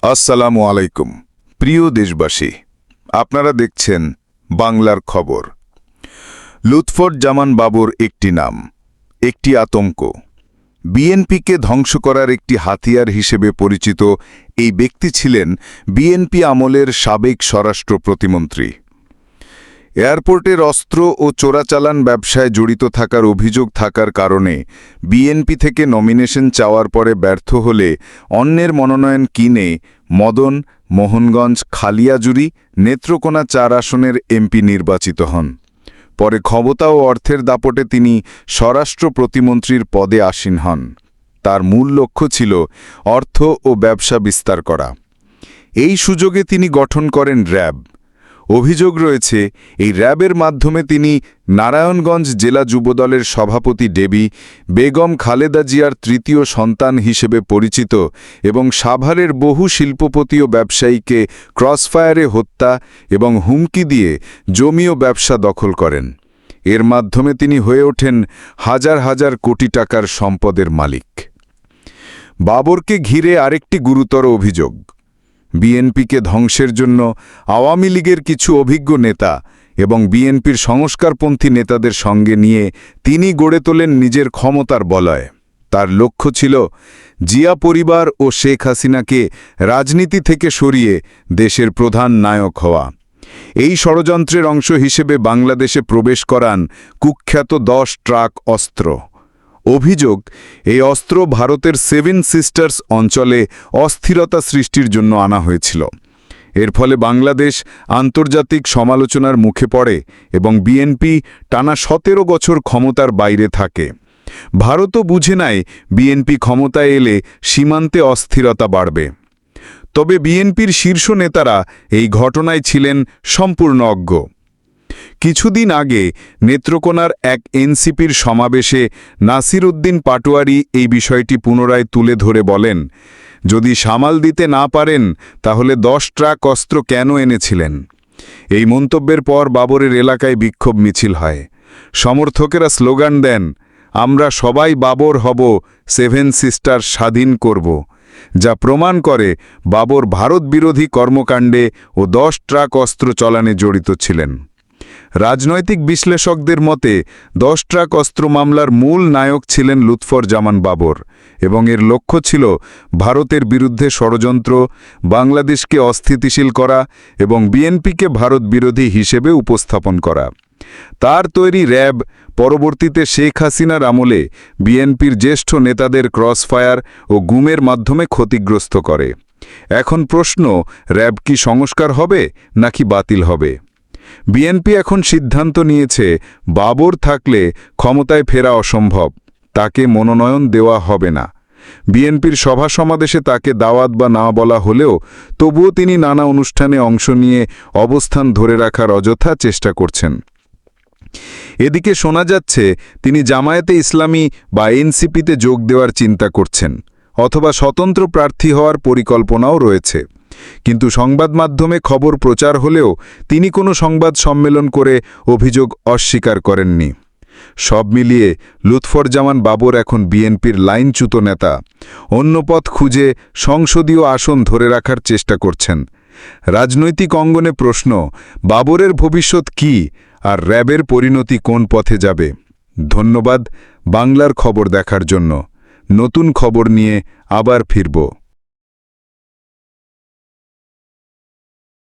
আসসালামু আলাইকুম প্রিয় দেশবাসী, আপনারা দেখছেন বাংলার খবর। লুৎফরজামান বাবর একটি নাম, একটি আতঙ্ক। বিএনপিকে ধ্বংস করার একটি হাতিয়ার হিসেবে পরিচিত এই ব্যক্তি ছিলেন বিএনপি আমলের সাবেক স্বরাষ্ট্র প্রতিমন্ত্রী। এয়ারপোর্টের অস্ত্র ও চোরাচালান ব্যবসায় জড়িত থাকার অভিযোগ থাকার কারণে বিএনপি থেকে নমিনেশন চাওয়ার পরে ব্যর্থ হলে অন্যের মনোনয়ন কিনে মদন, মোহনগঞ্জ, খালিয়াজুরি, নেত্রকোনা ৪ আসনের এমপি নির্বাচিত হন। পরে ক্ষমতা ও অর্থের দাপটে তিনি স্বরাষ্ট্র প্রতিমন্ত্রীর পদে আসীন হন। তার মূল লক্ষ্য ছিল অর্থ ও ব্যবসা বিস্তার করা। এই সুযোগে তিনি গঠন করেন র্যাব। অভিযোগ রয়েছে, এই র্যাবের মাধ্যমে তিনি নারায়ণগঞ্জ জেলা যুবদলের সভাপতি ডেবি বেগম খালেদা জিয়ার তৃতীয় সন্তান হিসেবে পরিচিত এবং সাভারের বহু শিল্পপতি ও ব্যবসায়ীকে ক্রসফায়ারে হত্যা এবং হুমকি দিয়ে জমি ও ব্যবসা দখল করেন। এর মাধ্যমে তিনি হয়ে ওঠেন হাজার হাজার কোটি টাকার সম্পদের মালিক। বাবরকে ঘিরে আরেকটি গুরুতর অভিযোগ। বিএনপিকে ধ্বংসের জন্য আওয়ামী লীগের কিছু অভিজ্ঞ নেতা এবং বিএনপির সংস্কারপন্থী নেতাদের সঙ্গে নিয়ে তিনি গড়ে তোলেন নিজের ক্ষমতার বলয়। তার লক্ষ্য ছিল জিয়া পরিবার ও শেখ হাসিনাকে রাজনীতি থেকে সরিয়ে দেশের প্রধান নায়ক হওয়া। এই ষড়যন্ত্রের অংশ হিসেবে বাংলাদেশে প্রবেশ করান কুখ্যাত 10 ট্রাক অস্ত্র। অভিযোগ, এই অস্ত্র ভারতের 7 সিস্টার্স অঞ্চলে অস্থিরতা সৃষ্টির জন্য আনা হয়েছিল। এর ফলে বাংলাদেশ আন্তর্জাতিক সমালোচনার মুখে পড়ে এবং বিএনপি টানা 17 বছর ক্ষমতার বাইরে থাকে। ভারতও বুঝে নেয় বিএনপি ক্ষমতায় এলে সীমান্তে অস্থিরতা বাড়বে। তবে বিএনপির শীর্ষ নেতারা এই ঘটনায় ছিলেন সম্পূর্ণ অজ্ঞ। কিছুদিন আগে নেত্রকোনার এক এনসিপির সমাবেশে নাসির উদ্দিন পাটোয়ারি এই বিষয়টি পুনরায় তুলে ধরে বলেন, যদি সামাল দিতে না পারেন তাহলে 10 ট্রাক অস্ত্র কেন এনেছিলেন? এই মন্তব্যের পর বাবরের এলাকায় বিক্ষোভ মিছিল হয়। সমর্থকেরা স্লোগান দেন, আমরা সবাই বাবর হব, 7 সিস্টার স্বাধীন করব, যা প্রমাণ করে বাবর ভারত বিরোধী কর্মকাণ্ডে ও 10 ট্রাক অস্ত্র চলানে জড়িত ছিলেন। রাজনৈতিক বিশ্লেষকদের মতে 10 ট্রাক অস্ত্র মামলার মূল নায়ক ছিলেন লুৎফরজামান বাবর এবং এর লক্ষ্য ছিল ভারতের বিরুদ্ধে ষড়যন্ত্র, বাংলাদেশকে অস্থিতিশীল করা এবং বিএনপিকে ভারত বিরোধী হিসেবে উপস্থাপন করা। তার তৈরি র্যাব পরবর্তীতে শেখ হাসিনার আমলে বিএনপির জ্যেষ্ঠ নেতাদের ক্রসফায়ার ও গুমের মাধ্যমে ক্ষতিগ্রস্ত করে। এখন প্রশ্ন, র্যাব কি সংস্কার হবে নাকি বাতিল হবে? বিএনপি এখন সিদ্ধান্ত নিয়েছে বাবর থাকলে ক্ষমতায় ফেরা অসম্ভব, তাকে মনোনয়ন দেওয়া হবে না। বিএনপির সভা সমাবেশে তাকে দাওয়াত বা না বলা হলেও তবুও তিনি নানা অনুষ্ঠানে অংশ নিয়ে অবস্থান ধরে রাখার অযথা চেষ্টা করছেন। এদিকে শোনা যাচ্ছে তিনি জামায়াতে ইসলামী বা এনসিপিতে যোগ দেওয়ার চিন্তা করছেন অথবা স্বতন্ত্র প্রার্থী হওয়ার পরিকল্পনাও রয়েছে। কিন্তু সংবাদ মাধ্যমে খবর প্রচার হলেও তিনি কোনো সংবাদ সম্মেলন করে অভিযোগ অস্বীকার করেননি। সব মিলিয়ে লুৎফরজামান বাবর এখন বিএনপির লাইনচ্যুত নেতা। অন্য পথ খুঁজে সংসদীয় আসন ধরে রাখার চেষ্টা করছেন। রাজনৈতিক অঙ্গনে প্রশ্ন, বাবরের ভবিষ্যৎ কি আর র্যাবের পরিণতি কোন পথে যাবে? ধন্যবাদ বাংলার খবর দেখার জন্য। নতুন খবর নিয়ে আবার ফিরব।